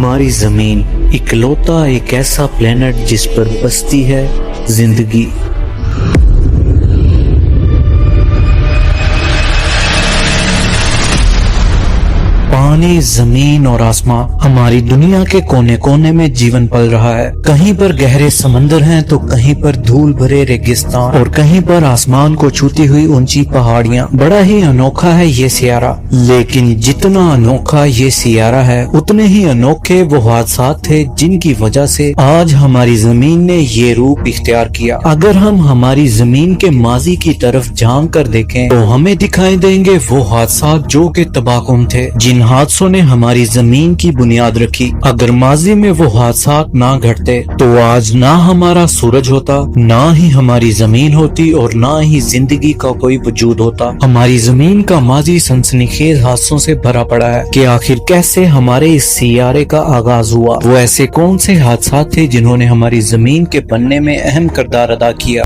ہماری زمین اکلوتا ایک ایسا پلینٹ جس پر بستی ہے زندگی۔ پانی، زمین اور آسمان، ہماری دنیا کے کونے کونے میں جیون پل رہا ہے۔ کہیں پر گہرے سمندر ہیں تو کہیں پر دھول بھرے ریگستان اور کہیں پر آسمان کو چھوتی ہوئی اونچی پہاڑیاں۔ بڑا ہی انوکھا ہے یہ سیارہ، لیکن جتنا انوکھا یہ سیارہ ہے اتنے ہی انوکھے وہ حادثات تھے جن کی وجہ سے آج ہماری زمین نے یہ روپ اختیار کیا۔ اگر ہم ہماری زمین کے ماضی کی طرف جھانک کر دیکھیں تو ہمیں دکھائی دیں گے وہ حادثات جو کہ تباہ کن تھے، جن حادثوں نے ہماری زمین کی بنیاد رکھی۔ اگر ماضی میں وہ حادثات نہ گھٹتے تو آج نہ ہمارا سورج ہوتا، نہ ہی ہماری زمین ہوتی اور نہ ہی زندگی کا کوئی وجود ہوتا۔ ہماری زمین کا ماضی سنسنی خیز حادثوں سے بھرا پڑا ہے کہ آخر کیسے ہمارے اس سیارے کا آغاز ہوا، وہ ایسے کون سے حادثات تھے جنہوں نے ہماری زمین کے بننے میں اہم کردار ادا کیا۔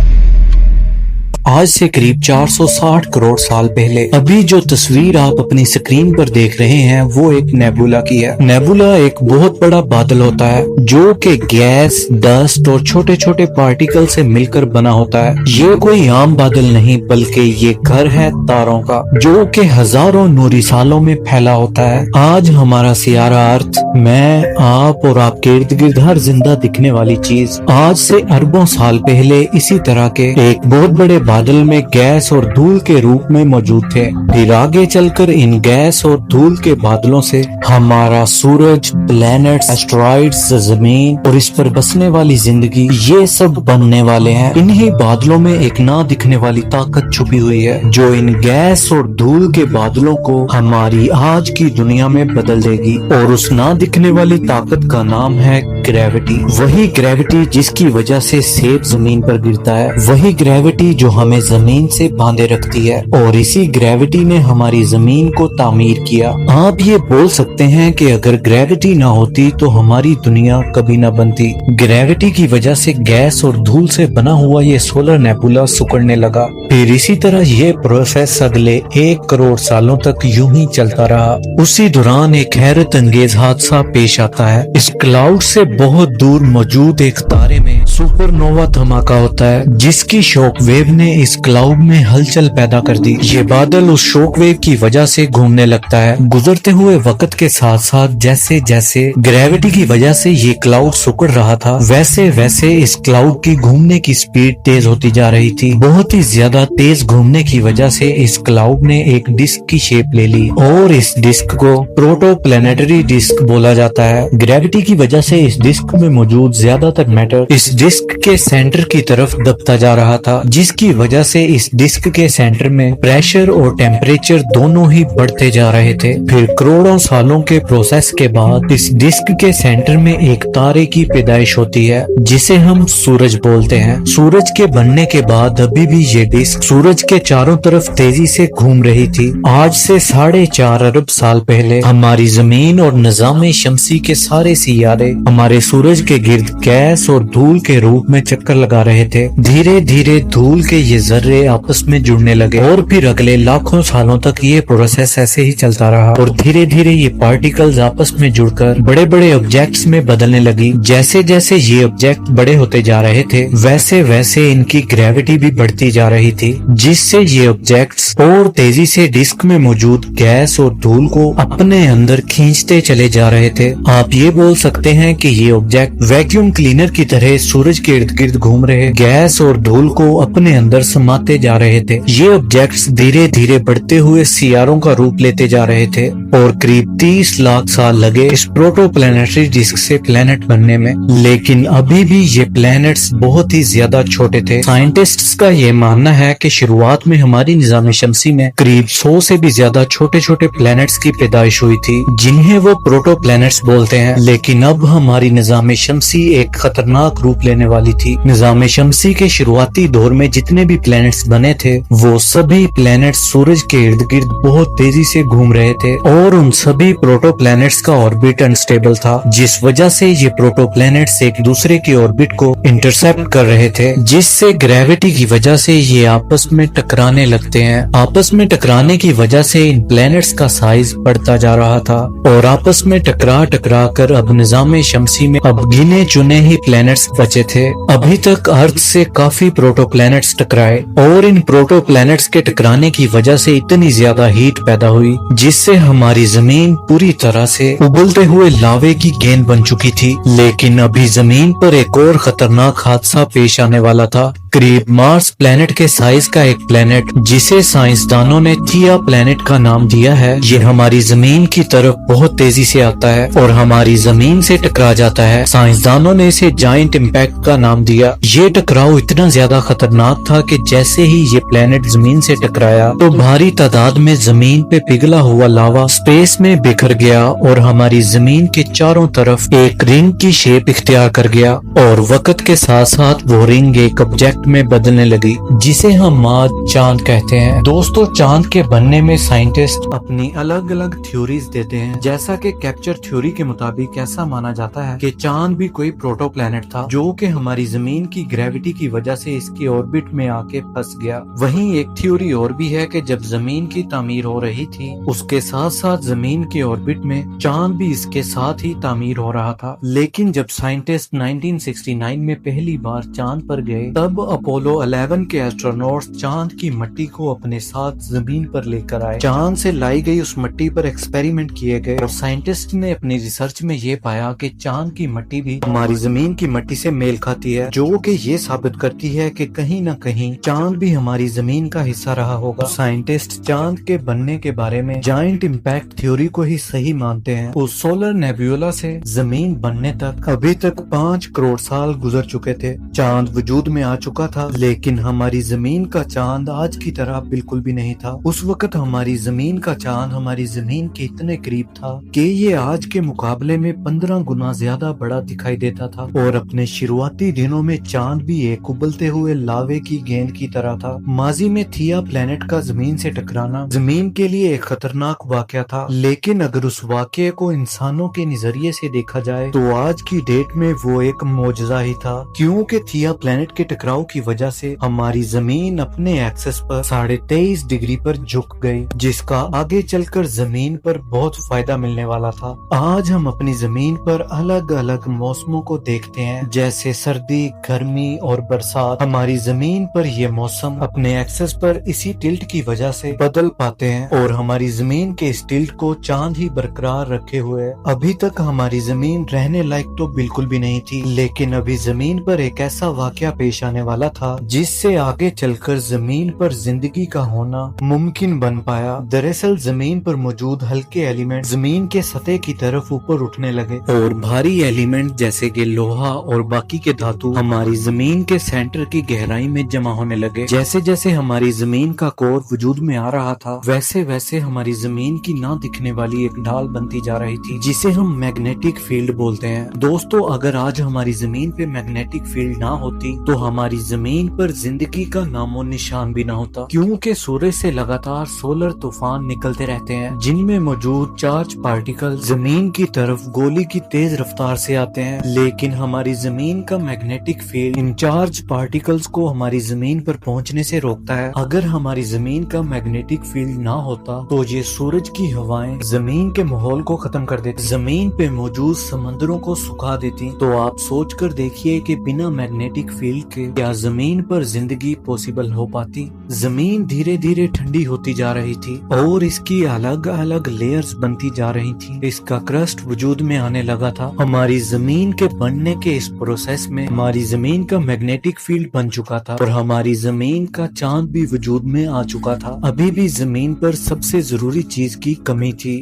آج سے قریب 460 کروڑ سال پہلے ابھی جو تصویر آپ اپنی سکرین پر دیکھ رہے ہیں وہ ایک نیبولا کی ہے۔ نیبولا ایک بہت بڑا بادل ہوتا ہے جو کہ گیس، ڈسٹ اور چھوٹے چھوٹے پارٹیکل سے مل کر بنا ہوتا ہے۔ یہ کوئی عام بادل نہیں بلکہ یہ گھر ہے تاروں کا جو کہ ہزاروں نوری سالوں میں پھیلا ہوتا ہے۔ آج ہمارا سیارہ ارتھ، میں، آپ اور آپ کے ارد گرد ہر زندہ دکھنے والی چیز آج سے اربوں سال پہلے اسی طرح کے ایک بہت بڑے بادل میں گیس اور دھول کے روپ میں موجود تھے۔ پھر آگے چل کر ان گیس اور دھول کے بادلوں سے ہمارا سورج، پلینٹس، ایسٹرائیڈز، زمین اور اس پر بسنے والی زندگی، یہ سب بننے والے ہیں۔ انہی بادلوں میں ایک نہ دکھنے والی طاقت چھپی ہوئی ہے جو ان گیس اور دھول کے بادلوں کو ہماری آج کی دنیا میں بدل دے گی، اور اس نہ دکھنے والی طاقت کا نام ہے گریوٹی۔ وہی گریوٹی جس کی وجہ سے سیب زمین پر گرتا ہے، وہی گریوٹی جو ہمیں زمین سے باندھے رکھتی ہے، اور اسی گریوٹی نے ہماری زمین کو تعمیر کیا۔ آپ یہ بول سکتے ہیں کہ اگر گریوٹی نہ ہوتی تو ہماری دنیا کبھی نہ بنتی۔ گریوٹی کی وجہ سے گیس اور دھول سے بنا ہوا یہ سولر نیبولا سکڑنے لگا۔ پھر اسی طرح یہ پروسیس اگلے 1 کروڑ سالوں تک یوں ہی چلتا رہا۔ اسی دوران ایک حیرت انگیز حادثہ پیش آتا ہے۔ اس کلاؤڈ سے بہت دور موجود ایک تارے میں سپر نووا دھماکہ ہوتا ہے جس کی شوک ویو نے اس کلاؤڈ میں ہلچل پیدا کر دی۔ یہ بادل اس شوک ویو کی وجہ سے گھومنے لگتا ہے۔ گزرتے ہوئے وقت کے ساتھ ساتھ جیسے جیسے گریوٹی کی وجہ سے یہ کلاؤڈ سکڑ رہا تھا، ویسے ویسے اس کلاؤڈ کی گھومنے کی سپیڈ تیز ہوتی جا رہی تھی۔ بہت ہی زیادہ تیز گھومنے کی وجہ سے اس کلاؤڈ نے ایک ڈسک کی شیپ لے لی، اور اس ڈسک کو پروٹو پلانیٹری ڈسک بولا جاتا ہے۔ گریوٹی کی وجہ سے اس ڈسک میں موجود زیادہ تر میٹر اس ڈسک کے سینٹر کی طرف دبتا جا رہا تھا، جس کی وجہ سے اس ڈسک کے سینٹر میں پریشر اور ٹیمپریچر دونوں ہی بڑھتے جا رہے تھے۔ پھر کروڑوں سالوں کے پروسیس کے بعد اس ڈسک کے سینٹر میں ایک تارے کی پیدائش ہوتی ہے جسے ہم سورج بولتے ہیں۔ سورج کے بننے کے بعد ابھی بھی یہ ڈسک سورج کے چاروں طرف تیزی سے گھوم رہی تھی۔ آج سے 4.5 ارب سال پہلے ہماری زمین اور نظام شمسی کے سارے سیارے ہمارے سورج کے گرد گیس اور دھول کے روپ میں چکر لگا رہے تھے۔ دھیرے دھیرے دھول کے یہ ذرے آپس میں جڑنے لگے، اور پھر اگلے لاکھوں سالوں تک یہ پروسیس ایسے ہی چلتا رہا، اور دھیرے دھیرے یہ پارٹیکلز آپس میں جڑ کر بڑے بڑے آبجیکٹس میں بدلنے لگی۔ جیسے جیسے یہ آبجیکٹ بڑے ہوتے جا رہے تھے ویسے ویسے ان کی گریوٹی بھی بڑھتی جا رہی تھی، جس سے یہ آبجیکٹس اور تیزی سے ڈسک میں موجود گیس اور دھول کو اپنے اندر کھینچتے چلے جا رہے تھے۔ آپ یہ بول سکتے ہیں کہ یہ آبجیکٹ ویکیوم کلینر کی طرح سورج کے ارد گرد گھوم رہے گیس اور دھول کو اپنے اندر سماتے جا رہے تھے۔ یہ آبجیکٹس دھیرے دھیرے بڑھتے ہوئے سیاروں کا روپ لیتے جا رہے تھے، اور قریب 30 لاکھ سال لگے اس پروٹو پلانیٹری ڈسک سے پلانٹ بننے میں، لیکن ابھی بھی یہ پلانٹس بہت ہی زیادہ چھوٹے تھے۔ سائنٹسٹس کا یہ ماننا ہے کہ شروعات میں ہماری نظام شمسی میں قریب 100 سے بھی زیادہ چھوٹے چھوٹے پلانٹس کی پیدائش ہوئی تھی جنہیں وہ پروٹو پلانٹس بولتے ہیں، لیکن اب ہماری نظام شمسی ایک خطرناک روپ لینے والی تھی۔ نظام شمسی کے شروعاتی دور میں جتنے بھی پلانٹس بنے تھے وہ سبھی پلانٹس سورج کے ارد گرد بہت تیزی سے گھوم رہے تھے، और उन सभी प्रोटो प्लैनेट्स का ऑर्बिट अनस्टेबल था, जिस वजह से ये प्रोटो प्लैनेट्स एक दूसरे की ऑर्बिट को इंटरसेप्ट कर रहे थे, जिससे ग्रेविटी की वजह से ये आपस में टकराने लगते हैं। आपस में टकराने की वजह से इन प्लैनेट्स का साइज बढ़ता जा रहा था और आपस में टकरा टकरा कर अब निजाम शमसी में अब गिने चुने ही प्लैनेट्स बचे थे। अभी तक अर्थ से काफी प्रोटो प्लैनेट्स टकराए और इन प्रोटो प्लैनेट्स के टकराने की वजह से इतनी ज्यादा हीट पैदा हुई, जिससे हमारी जमीन पूरी तरह से उबलते हुए लावे की गेंद बन चुकी थी। लेकिन अभी जमीन पर एक और खतरनाक हादसा पेश आने वाला था। करीब मार्स प्लेनेट के साइज का एक प्लेनेट, जिसे साइंसदानों ने थिया प्लेनेट का नाम दिया है, ये हमारी जमीन की तरफ बहुत तेजी से आता है और हमारी जमीन से टकरा जाता है। साइंसदानों ने इसे जायंट इम्पैक्ट का नाम दिया। ये टकराव इतना ज्यादा खतरनाक था कि जैसे ही ये प्लेनेट जमीन से टकराया तो भारी तादाद में जमीन पे पिघला हुआ लावा स्पेस में बिखर गया और हमारी जमीन के चारों तरफ एक रिंग की शेप इख्तियार कर गया और वक्त के साथ साथ वो रिंग एक ऑब्जेक्ट में बदलने लगी, जिसे हम आज चांद कहते हैं। दोस्तों, चांद के बनने में साइंटिस्ट अपनी अलग अलग थ्योरीज देते हैं। जैसा कि कैप्चर थ्योरी के मुताबिक ऐसा माना जाता है कि चांद भी कोई प्रोटो प्लैनेट था, जो कि हमारी जमीन की ग्रेविटी की वजह से इसकी ऑर्बिट में आके फंस गया। वहीं एक थ्योरी और भी है कि जब जमीन की तामीर हो रही थी, उसके साथ साथ जमीन के ऑर्बिट में चांद भी इसके साथ ही तामीर हो रहा था। लेकिन जब साइंटिस्ट 1969 में पहली बार चांद पर गए, तब अपोलो 11 के एस्ट्रोनॉट्स चांद की मिट्टी को अपने साथ जमीन पर लेकर आए। चांद से लाई गई उस मिट्टी पर एक्सपेरिमेंट किए गए और साइंटिस्ट ने अपनी रिसर्च में ये पाया कि चांद की मिट्टी भी हमारी जमीन की मिट्टी से मेल खाती है, जो कि ये साबित करती है कि कहीं न कहीं चांद भी हमारी जमीन का हिस्सा रहा होगा। साइंटिस्ट चांद के बनने के बारे में जायंट इम्पैक्ट थ्योरी को ही सही मानते हैं। उस सोलर नेब्यूला से जमीन बनने तक अभी तक 5 करोड़ साल गुजर चुके थे। चांद वजूद में आ चुका था, लेकिन हमारी जमीन का चांद आज की तरह बिल्कुल भी नहीं था। उस वक्त हमारी जमीन का चांद हमारी जमीन के इतने करीब था कि ये आज के मुकाबले में 15 गुना ज्यादा बड़ा दिखाई देता था और अपने शुरुआती दिनों में चांद भी एक उबलते हुए लावे की गेंद की तरह था। माजी में थिया प्लेनेट का जमीन से टकराना जमीन के लिए एक खतरनाक वाकया था, लेकिन अगर उस वाकये को इंसानों के नजरिए से देखा जाए तो आज की डेट में वो एक मौजज़ा ही था, क्योंकि थिया प्लेनेट के टकराव की वजह से हमारी जमीन अपने एक्सेस पर 23.5 डिग्री पर झुक गई, जिसका आगे चलकर जमीन पर बहुत फायदा मिलने वाला था। आज हम अपनी जमीन पर अलग अलग मौसमों को देखते हैं, जैसे सर्दी, गर्मी और बरसात। हमारी जमीन पर ये मौसम अपने एक्सेस पर इसी टिल्ट की वजह से बदल पाते हैं और हमारी जमीन के इस टिल्ट को चांद ही बरकरार रखे हुए है। अभी तक हमारी जमीन रहने लायक तो बिल्कुल भी नहीं थी, लेकिन अभी जमीन पर एक ऐसा वाकया पेश आने वाला था जिससे आगे चलकर जमीन पर जिंदगी का होना मुमकिन बन पाया। दरअसल जमीन पर मौजूद हल्के एलिमेंट जमीन के सतह की तरफ ऊपर उठने लगे और भारी एलिमेंट जैसे कि लोहा और बाकी के धातु हमारी जमीन के सेंटर की गहराई में जमा होने लगे। जैसे जैसे हमारी जमीन का कोर वजूद में आ रहा था, वैसे वैसे हमारी जमीन की ना दिखने वाली एक ढाल बनती जा रही थी, जिसे हम मैग्नेटिक फील्ड बोलते हैं। दोस्तों, अगर आज हमारी जमीन पे मैग्नेटिक फील्ड ना होती तो हमारी जमीन पर जिंदगी का नामो निशान भी ना होता, क्योंकि सूरज से लगातार सोलर तूफान निकलते रहते हैं, जिनमें मौजूद चार्ज पार्टिकल जमीन की तरफ गोली की तेज रफ्तार से आते हैं। लेकिन हमारी जमीन का magnetic field in charge particles को हमारी जमीन पर पहुंचने से रोकता है। अगर हमारी जमीन का मैग्नेटिक फील्ड ना होता तो ये सूरज की हवाएं जमीन के माहौल को खत्म कर देती, जमीन पे मौजूद समंदरों को सुखा देती। तो आप सोच कर देखिए कि बिना मैग्नेटिक फील्ड के क्या जमीन पर जिंदगी पॉसिबल हो पाती। जमीन धीरे धीरे ठंडी होती जा रही थी और इसकी अलग अलग लेयर्स बनती जा रही थी। इसका क्रस्ट वजूद में आने लगा था। हमारी जमीन के बनने के इस प्रोसेस में हमारी जमीन का मैग्नेटिक फील्ड बन चुका था और हमारी जमीन का चांद भी वजूद में आ चुका था। अभी भी जमीन पर सबसे जरूरी चीज की कमी थी,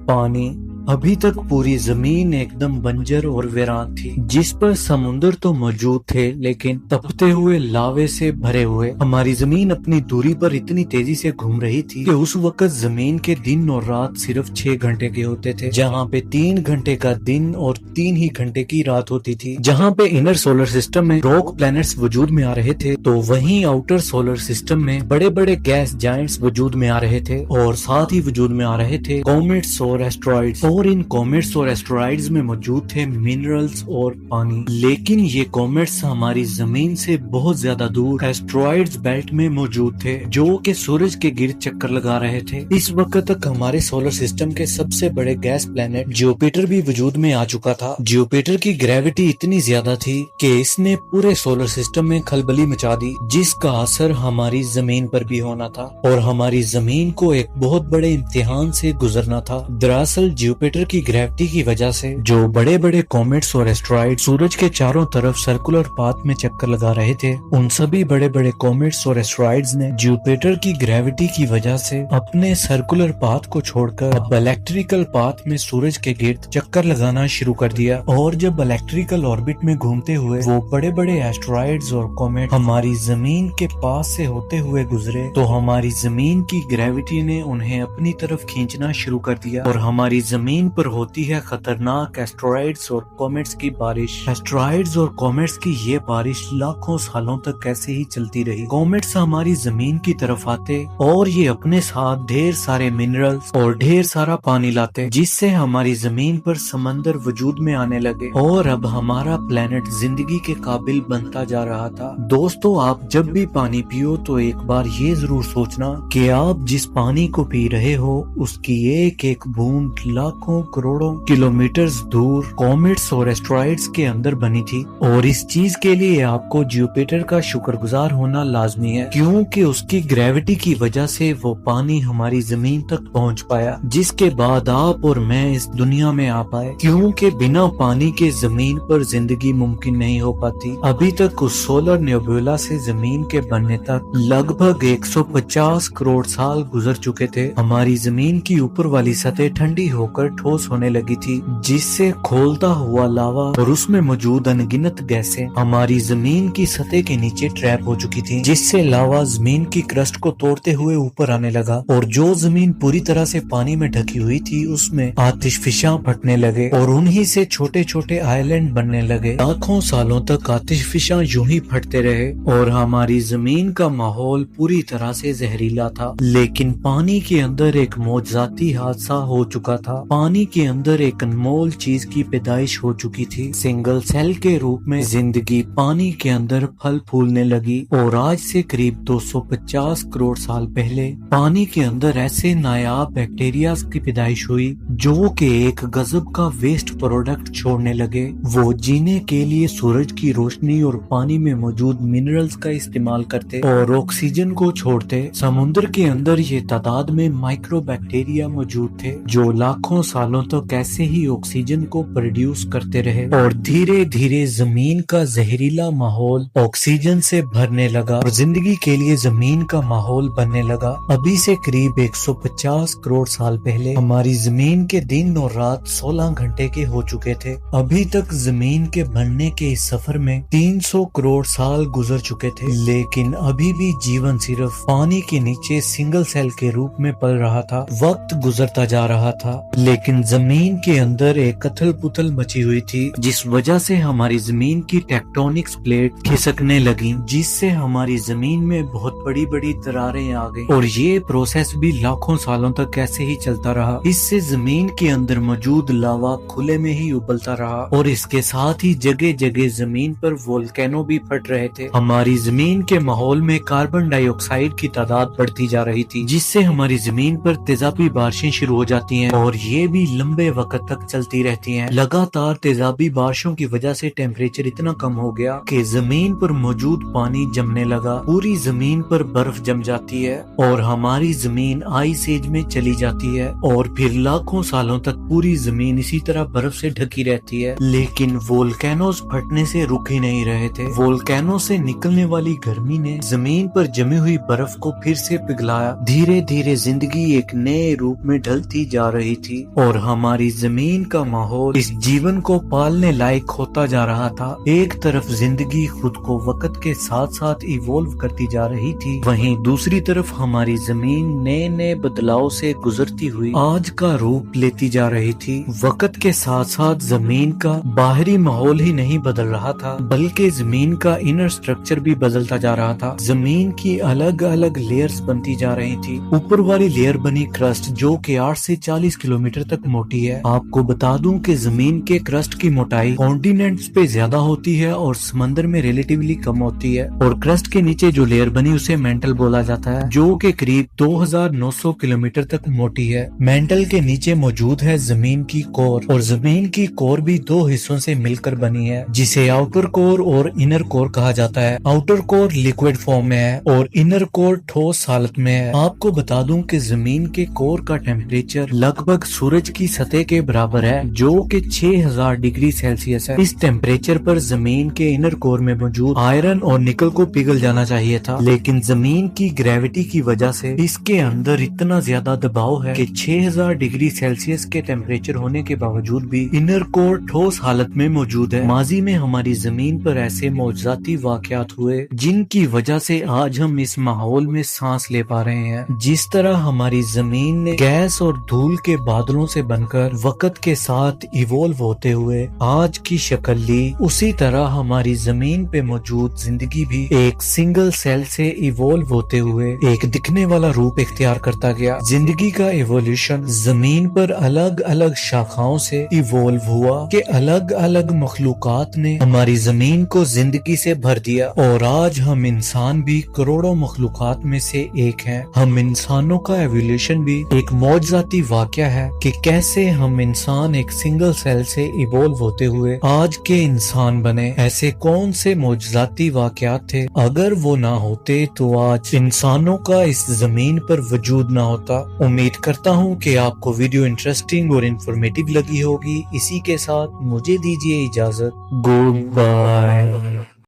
पानी। अभी तक पूरी जमीन एकदम बंजर और वीरान थी, जिस पर समुद्र तो मौजूद थे लेकिन तपते हुए लावे से भरे हुए। हमारी जमीन अपनी दूरी पर इतनी तेजी से घूम रही थी कि उस वक्त जमीन के दिन और रात सिर्फ 6 घंटे के होते थे, जहाँ पे 3 घंटे का दिन और 3 ही घंटे की रात होती थी। जहाँ पे इनर सोलर सिस्टम में रॉक प्लैनेट्स वजूद में आ रहे थे, तो वहीं आउटर सोलर सिस्टम में बड़े बड़े गैस जायंट्स वजूद में आ रहे थे, और साथ ही वजूद में आ रहे थे कॉमेट्स और एस्ट्रॉइड्स। और इन कॉमेट्स और एस्ट्रॉइड्स में मौजूद थे मिनरल्स और पानी। लेकिन ये कॉमेट्स हमारी जमीन से बहुत ज्यादा दूर एस्ट्रॉइड्स बेल्ट में मौजूद थे, जो कि सूरज के गिर्द चक्कर लगा रहे थे। इस वक्त तक हमारे सोलर सिस्टम के सबसे बड़े गैस प्लैनेट जुपिटर भी वजूद में आ चुका था। जुपिटर की ग्रेविटी इतनी ज्यादा थी कि इसने पूरे सोलर सिस्टम में खलबली मचा दी, जिसका असर हमारी जमीन पर भी होना था और हमारी जमीन को एक बहुत बड़े इम्तिहान से गुजरना था। दरअसल जुपिटर की ग्रेविटी की वजह से जो बड़े बड़े कॉमेट्स और एस्ट्रॉइड सूरज के चारों तरफ सर्कुलर पाथ में चक्कर लगा रहे थे, उन सभी बड़े बड़े कॉमेट्स और एस्ट्रॉइड्स ने जुपिटर की ग्रेविटी की वजह से अपने सर्कुलर पाथ को छोड़कर अब इलेक्ट्रिकल पाथ में सूरज के गिर्द चक्कर लगाना शुरू कर दिया। और जब इलेक्ट्रिकल ऑर्बिट में घूमते हुए वो बड़े बड़े एस्ट्रॉइड्स और कॉमेट हमारी जमीन के पास से होते हुए गुजरे, तो हमारी जमीन की ग्रेविटी ने उन्हें अपनी तरफ खींचना शुरू कर दिया और हमारी जमीन पर होती है खतरनाक एस्ट्रॉइड्स और कॉमेट्स की बारिश। एस्ट्रॉइड्स और कॉमेट्स की ये बारिश लाखों सालों तक ऐसे ही चलती रही। कॉमेट्स हमारी जमीन की तरफ आते और ये अपने साथ ढेर सारे मिनरल्स और ढेर सारा पानी लाते, जिससे हमारी जमीन पर समंदर वजूद में आने लगे और अब हमारा प्लेनेट जिंदगी के काबिल बनता जा रहा था। दोस्तों, आप जब भी पानी पियो तो एक बार ये जरूर सोचना कि आप जिस पानी को पी रहे हो उसकी एक एक बूंद लाखों करोड़ों किलोमीटर दूर कॉमेट्स और एस्ट्रॉइड्स के अंदर बनी थी। और इस चीज के लिए आपको जुपिटर का शुक्रगुजार होना लाजमी है, क्योंकि उसकी ग्रेविटी की वजह से वो पानी हमारी जमीन तक पहुंच पाया, जिसके बाद आप और मैं इस दुनिया में आ पाए, क्योंकि बिना पानी के जमीन पर जिंदगी मुमकिन नहीं हो पाती। अभी तक उस सोलर नेबुला से जमीन के बनने तक लगभग 150 करोड़ साल गुजर चुके थे। हमारी जमीन की ऊपर वाली सतह ठंडी होकर ठोस होने लगी थी, जिससे खोलता हुआ लावा और उसमें मौजूद अनगिनत गैसें हमारी जमीन की सतह के नीचे ट्रैप हो चुकी थी, जिससे लावा जमीन की क्रस्ट को तोड़ते हुए ऊपर आने लगा और जो जमीन पूरी तरह से पानी में ढकी हुई थी उसमें आतिशफिशां फटने लगे और उन्हीं से छोटे छोटे आइलैंड बनने लगे। लाखों सालों तक आतिशफिशां यूं ही फटते रहे और हमारी जमीन का माहौल पूरी तरह से जहरीला था। लेकिन पानी के अंदर एक मौजूदाती हादसा हो चुका था। पानी के अंदर एक अनमोल चीज की पैदाइश हो चुकी थी। सिंगल सेल के रूप में जिंदगी पानी के अंदर फल फूलने लगी और आज से करीब 250 करोड़ साल पहले पानी के अंदर ऐसे नायाब बैक्टीरिया की पैदाइश हुई जो कि एक गजब का वेस्ट प्रोडक्ट छोड़ने लगे। वो जीने के लिए सूरज की रोशनी और पानी में मौजूद मिनरल्स का इस्तेमाल करते और ऑक्सीजन को छोड़ते। समुद्र के अंदर ये तादाद में माइक्रो बैक्टीरिया मौजूद थे जो लाखों सालों तक ऐसे ही ऑक्सीजन को प्रोड्यूस करते रहे और धीरे धीरे जमीन का जहरीला माहौल ऑक्सीजन से भरने लगा और जिंदगी के लिए जमीन का माहौल बनने लगा। अभी से करीब 150 करोड़ साल पहले हमारी जमीन के दिन और रात 16 घंटे के हो चुके थे। अभी तक जमीन के बनने के इस सफर में 300 करोड़ साल गुजर चुके थे, लेकिन अभी भी जीवन सिर्फ पानी के नीचे सिंगल सेल के रूप में पल रहा था। वक्त गुजरता जा रहा था, लेकिन जमीन के अंदर एक कथल पुथल मची हुई थी, जिस वजह से हमारी जमीन की टेक्टोनिक्स प्लेट खिसकने लगी, जिससे हमारी जमीन में बहुत बड़ी बड़ी दरारें आ गई और ये प्रोसेस भी लाखों सालों तक ऐसे ही चलता रहा। इससे जमीन के अंदर मौजूद लावा खुले में ही उबलता रहा और इसके साथ ही जगह जगह जमीन पर वोल्केनो भी फट रहे थे। हमारी जमीन के माहौल में कार्बन डाइऑक्साइड की तादाद बढ़ती जा रही थी, जिससे हमारी जमीन पर तेजाबी बारिशें शुरू हो जाती हैं और ये भी लंबे वक्त तक चलती रहती हैं। लगातार तेजाबी बारिशों की वजह से टेम्परेचर इतना कम हो गया कि जमीन पर मौजूद पानी जमने लगा, पूरी जमीन पर बर्फ जम जाती है और हमारी जमीन आइस एज में चली जाती है और फिर लाखों सालों तक पूरी जमीन इसी तरह बर्फ से ढकी रहती है। लेकिन वोल्केनोज फटने से रुक ही नहीं रहे थे। वोल्केनो से निकलने वाली गर्मी ने जमीन पर जमी हुई बर्फ को फिर से पिघलाया। धीरे धीरे जिंदगी एक नए रूप में ढलती जा रही थी اور ہماری زمین کا ماحول اس جیون کو پالنے لائق ہوتا جا رہا تھا۔ ایک طرف زندگی خود کو وقت کے ساتھ ساتھ ایوولو کرتی جا رہی تھی، وہیں دوسری طرف ہماری زمین نئے نئے بدلاؤ سے گزرتی ہوئی آج کا روپ لیتی جا رہی تھی۔ وقت کے ساتھ ساتھ زمین کا باہری ماحول ہی نہیں بدل رہا تھا، بلکہ زمین کا انر سٹرکچر بھی بدلتا جا رہا تھا۔ زمین کی الگ الگ لیئرز بنتی جا رہی تھی۔ اوپر والی لیئر بنی کرسٹ، جو کہ 8 سے 40 کلومیٹر تک موٹی ہے۔ آپ کو بتا دوں کہ زمین کے کرسٹ کی موٹائی کانٹیننٹس پہ زیادہ ہوتی ہے اور سمندر میں ریلیٹیولی کم ہوتی ہے، اور کرسٹ کے نیچے جو لیئر بنی اسے مینٹل بولا جاتا ہے، جو کہ قریب 2900 کلومیٹر تک موٹی ہے۔ مینٹل کے نیچے موجود ہے زمین کی کور، اور زمین کی کور بھی 2 حصوں سے مل کر بنی ہے، جسے آؤٹر کور اور انر کور کہا جاتا ہے۔ آؤٹر کور لیکوڈ فارم میں ہے اور انر کور ٹھوس حالت میں ہے۔ آپ کو بتا دوں کہ زمین کے کور کا ٹیمپریچر لگ بھگ سورج کی سطح کے برابر ہے، جو کہ 6000 ڈگری سیلسیس ہے۔ اس ٹیمپریچر پر زمین کے انر کور میں موجود آئرن اور نکل کو پگھل جانا چاہیے تھا، لیکن زمین کی گریوٹی کی وجہ سے اس کے اندر اتنا زیادہ دباؤ ہے کہ 6000 ڈگری سیلسیس کے ٹیمپریچر ہونے کے باوجود بھی انر کور ٹھوس حالت میں موجود ہے۔ ماضی میں ہماری زمین پر ایسے معجزاتی واقعات ہوئے جن کی وجہ سے آج ہم اس ماحول میں سانس لے پا رہے ہیں۔ جس طرح ہماری زمین نے گیس اور دھول کے بادلوں سے بن کر وقت کے ساتھ ایوولو ہوتے ہوئے آج کی شکل لی، اسی طرح ہماری زمین پہ موجود زندگی بھی ایک سنگل سیل سے ایوولو ہوتے ہوئے ایک دکھنے والا روپ اختیار کرتا گیا۔ زندگی کا ایوولوشن زمین پر الگ الگ شاخاؤں سے ایوولو ہوا کہ الگ الگ مخلوقات نے ہماری زمین کو زندگی سے بھر دیا، اور آج ہم انسان بھی کروڑوں مخلوقات میں سے ایک ہیں۔ ہم انسانوں کا ایوولوشن بھی ایک معجزاتی واقعہ ہے کہ کیسے ہم انسان ایک سنگل سیل سے ایوولو ہوتے ہوئے آج کے انسان بنے۔ ایسے کون سے معجزاتی واقعات تھے، اگر وہ نہ ہوتے تو آج انسانوں کا اس زمین پر وجود نہ ہوتا۔ امید کرتا ہوں کہ آپ کو ویڈیو انٹرسٹنگ اور انفارمیٹیو لگی ہوگی۔ اسی کے ساتھ مجھے دیجیے اجازت۔ Good bye.